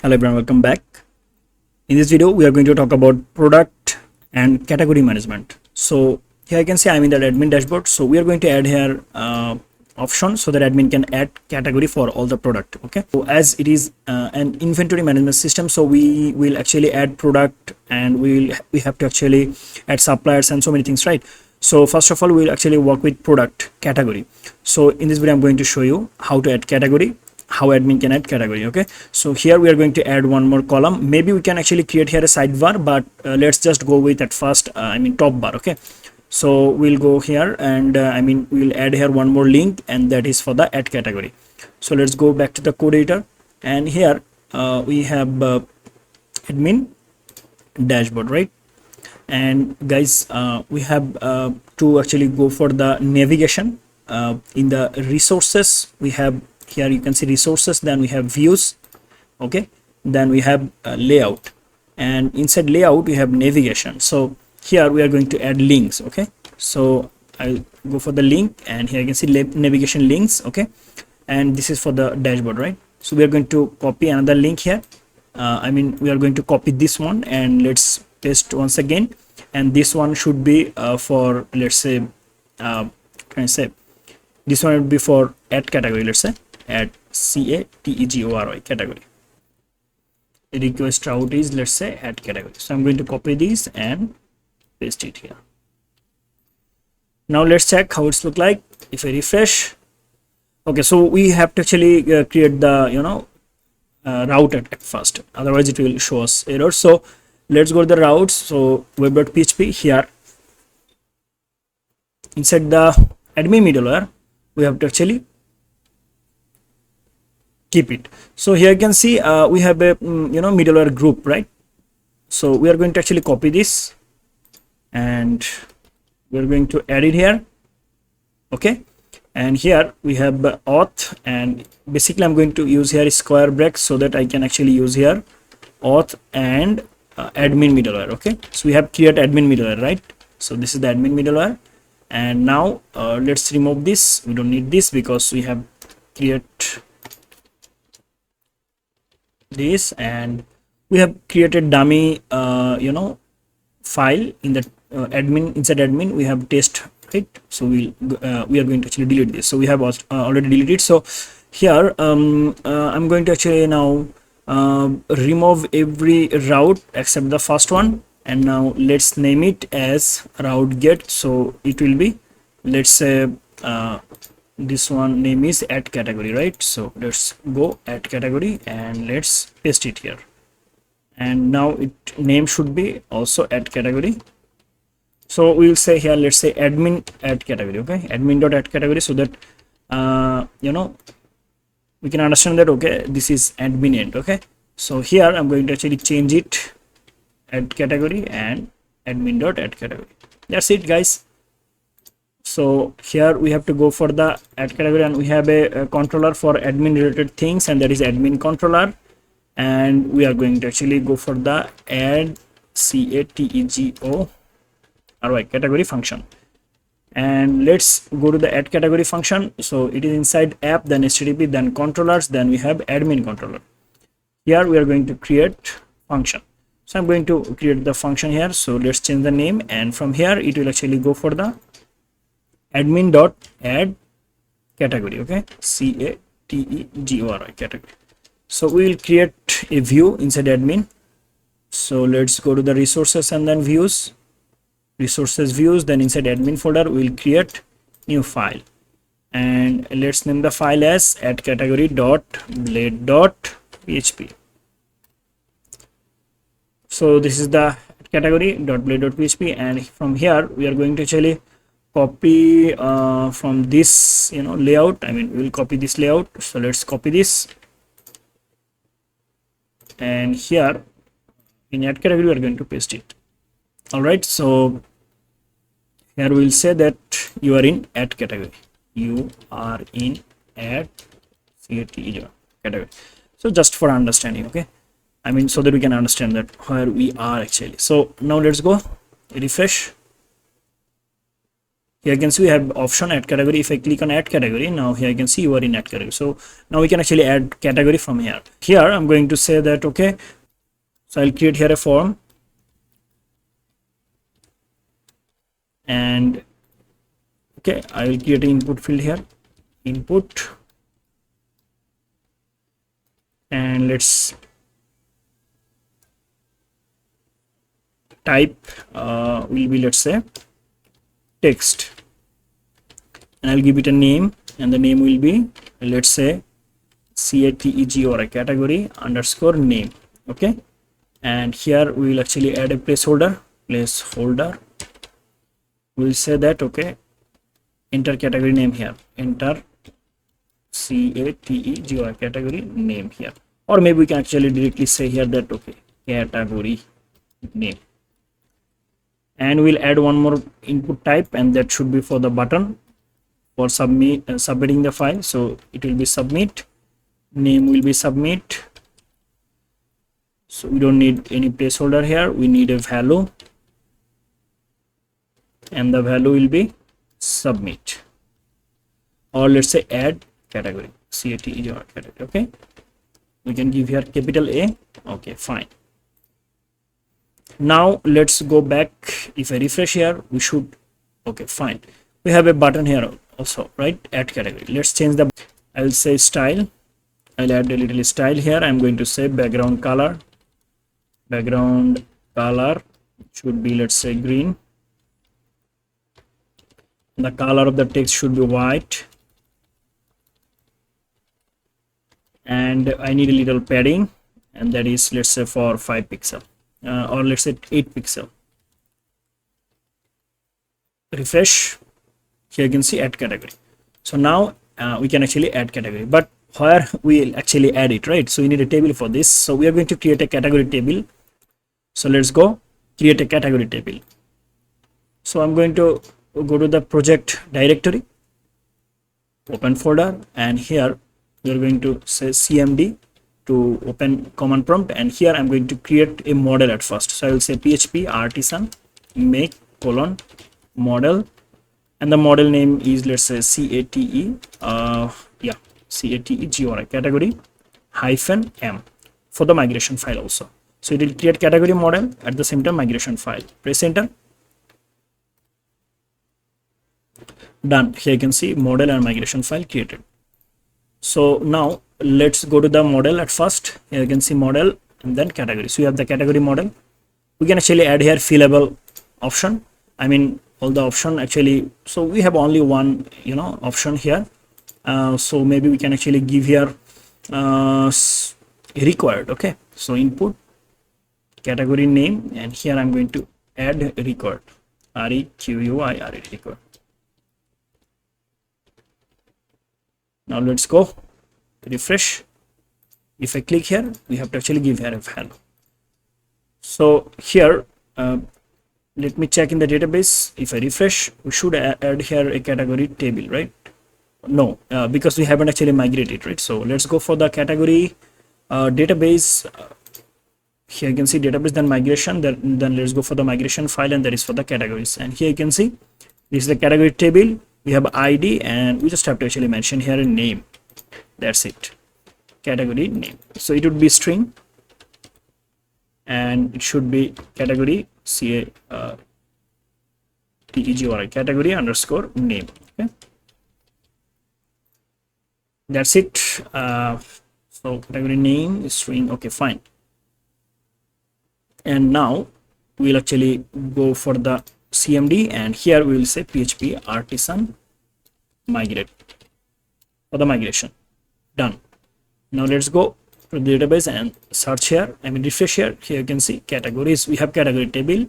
Hello everyone, welcome back. In this video, we are going to talk about product and category management. So here you can see I'm in the admin dashboard. So we are going to add here option so that admin can add category for all the product. Okay. So as it is an inventory management system, so we will actually add product and we have to actually add suppliers and so many things, right? So first of all, we'll actually work with product category. So in this video, I'm going to show you how to add category, how admin can add category. Okay, so here we are going to add one more column. Maybe we can actually create here a sidebar, but let's just go with at first top bar. Okay, so we'll go here and we'll add here one more link, and that is for the add category. So let's go back to the code editor, and here we have admin dashboard, right? And guys, we have to actually go for the navigation. In the resources, we have here, you can see resources, then we have views. Okay, then we have layout, and inside layout we have navigation. So here we are going to add links. Okay, so I'll go for the link, and here you can see navigation links. Okay, and this is for the dashboard, right? So we are going to copy another link here. We are going to copy this one, and let's paste once again, and this one should be for, let's say, this one would be for add category. Let's say add category category. The request route is, let's say, add category. So I'm going to copy this and paste it here. Now let's check how it's look like if I refresh. Okay, so we have to actually create the route at first, otherwise it will show us error. So let's go to the routes. So web.php, here inside the admin middleware we have to actually keep it. So here you can see we have a middleware group, right? So we are going to actually copy this and we're going to add it here. Okay, and here we have auth, and basically I'm going to use here square bracket so that I can actually use here auth and admin middleware. Okay, so we have create admin middleware, right? So this is the admin middleware, and now let's remove this. We don't need this because we have create this, and we have created dummy file in the admin. Inside admin we have test, right? So we are going to actually delete this. So we have already deleted. So here I'm going to actually now remove every route except the first one, and now let's name it as route get. So it will be, let's say, this one name is add category, right? So let's go add category and let's paste it here, and now it name should be also add category. So we will say here, let's say admin add category. Okay, admin dot add category, so that we can understand that, okay, this is admin end. Okay, so here I'm going to actually change it add category and admin dot add category. That's it, guys. So here we have to go for the add category, and we have a controller for admin related things, and that is admin controller, and we are going to actually go for the add category function. And let's go to the add category function. So it is inside app, then http, then controllers, then we have admin controller. Here we are going to create function. So I'm going to create the function here. So let's change the name, and from here it will actually go for the admin dot add category. Okay, category category. So we will create a view inside admin. So let's go to the resources and then views, resources views, then inside admin folder we will create new file, and let's name the file as add category dot blade dot php. So this is the category dot blade dot php, and from here we are going to actually copy from this layout. We will copy this layout. So let's copy this, and here in add category we are going to paste it. All right, so here we will say that you are in add category, you are in add category. So just for understanding, okay, so that we can understand that where we are actually. So now let's go refresh. Here you can see we have option add category. If I click on add category, now here you can see you are in add category. So now we can actually add category from here. Here I'm going to say that okay, so I'll create here a form, and okay, I will create an input field here, input, and let's type will be, let's say, text, and I'll give it a name, and the name will be, let's say, category underscore name. Okay, and here we will actually add a placeholder. We'll say that okay, enter category name here, enter category name here, or maybe we can actually directly say here that okay, category name. And we'll add one more input type, and that should be for the button for submitting the file. So it will be submit, name will be submit. So we don't need any placeholder here, we need a value, and the value will be submit, or let's say add category, category. Okay, we can give here capital A. Okay, fine. Now let's go back. If I refresh here, we should, okay, fine, we have a button here also, right? Add category. Let's change the, I'll say style, I'll add a little style here. I'm going to say background color should be, let's say, green. The color of the text should be white, and I need a little padding, and that is, let's say, for 5 pixel, or let's say 8 pixel. Refresh. Here you can see add category. So now we can actually add category, but where we'll actually add it, right? So we need a table for this. So we are going to create a category table. So let's go create a category table. So I'm going to go to the project directory, open folder, and here we are going to say cmd to open command prompt, and here I'm going to create a model at first. So I will say php artisan make model, and the model name is, let's say, category -m for the migration file also. So it will create category model at the same time migration file. Press enter. Done. Here you can see model and migration file created. So now let's go to the model at first. Here you can see model and then category. So you have the category model. We can actually add here fillable option. I mean all the option actually. So we have only one, option here. So maybe we can actually give here required. Okay. So input category name, and here I'm going to add required, required. Now let's go refresh. If I click here, we have to actually give here a value. So here let me check in the database. If I refresh, we should add here a category table, right? No, because we haven't actually migrated, right? So let's go for the category database. Here you can see database, then migration, then let's go for the migration file, and that is for the categories. And here you can see this is the category table. We have ID, and we just have to actually mention here a name. That's it, category name. So it would be string, and it should be category category underscore name. Okay, that's it. So category name is string. Okay, fine. And now we'll actually go for the cmd, and here we will say php artisan migrate for the migration. Done. Now let's go to the database and search here. I mean refresh here. Here you can see categories. We have category table,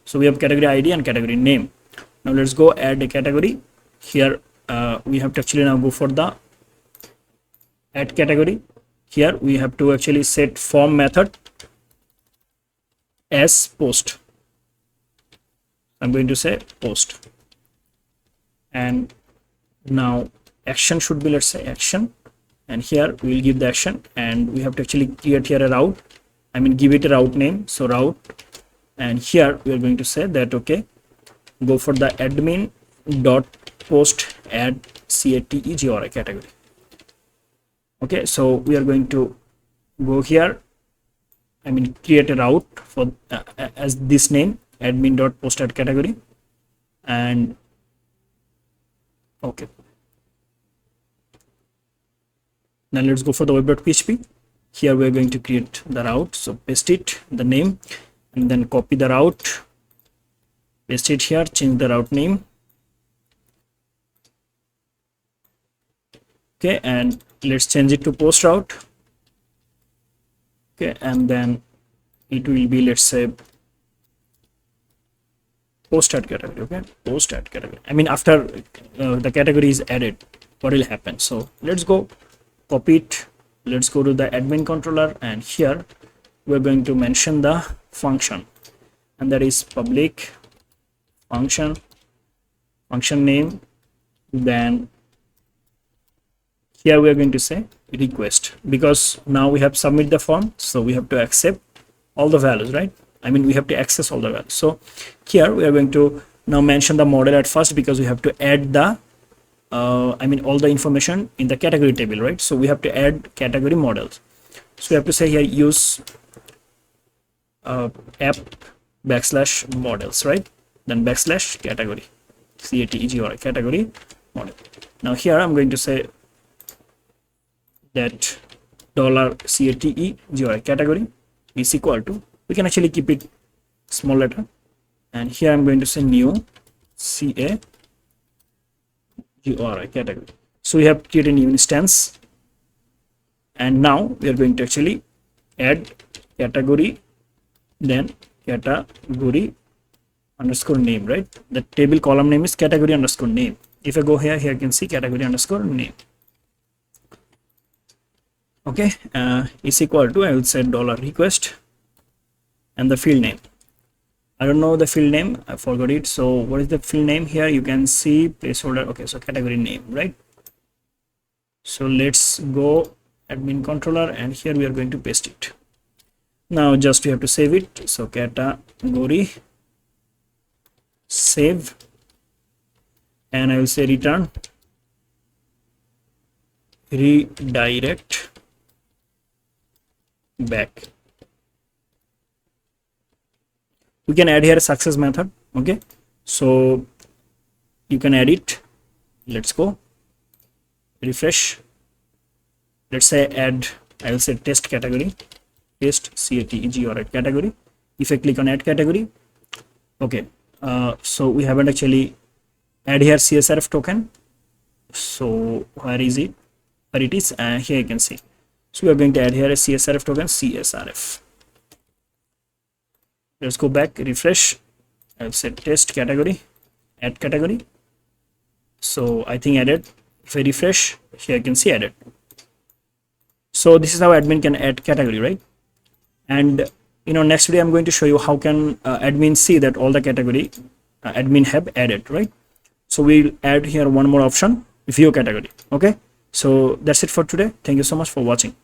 so we have category ID and category name. Now let's go add a category. Here we have to actually now go for the add category. Here we have to actually set form method as post. I'm going to say post, and now action should be, let's say, action, and here we will give the action, and we have to actually create here a route. I mean give it a route name, so route, and here we are going to say that okay, go for the admin dot post add categori category. Okay, so we are going to go here, I mean create a route for as this name, admin dot post add category. And okay, now let's go for the web.php. Here we are going to create the route, so paste it, the name, and then copy the route, paste it here, change the route name. Okay, and let's change it to post route. Okay, and then it will be, let's say, post add category. Okay, post add category, I mean after the category is added, what will happen? So let's go copy it, let's go to the admin controller, and here we're going to mention the function, and that is public function name. Then here we are going to say request, because now we have submit the form, so we have to accept all the values, right? I mean we have to access all the values. So here we are going to now mention the model at first, because we have to add the I mean all the information in the category table, right? So we have to add category models. So we have to say here use app backslash models, right? Then backslash category, categori category model. Now here I'm going to say that $categori category is equal to, we can actually keep it small letter, and here I'm going to say new categori category. So we have created a new instance, and now we are going to actually add category, then category underscore name, right? The table column name is category underscore name. If I go here you can see category underscore name. Okay, is equal to, I will say $request, and the field name, I don't know the field name, I forgot it. So what is the field name? Here you can see placeholder. Okay, so category name, right? So let's go admin controller, and here we are going to paste it. Now just we have to save it, so category save, and I will say return redirect back. We can add here a success method. Okay, so you can add it. Let's go refresh. Let's say add, I will say test category, test categori category. If I click on add category, okay, so we haven't actually add here CSRF token. So where is it? Where it is? Here you can see. So we are going to add here a CSRF token, CSRF. Let's go back, refresh. I'll say test category, add category. So I think added. If I refresh, here you can see added. So this is how admin can add category, right? And next video I'm going to show you how can admin see that all the category admin have added, right? So we'll add here one more option, view category. Okay, so that's it for today. Thank you so much for watching.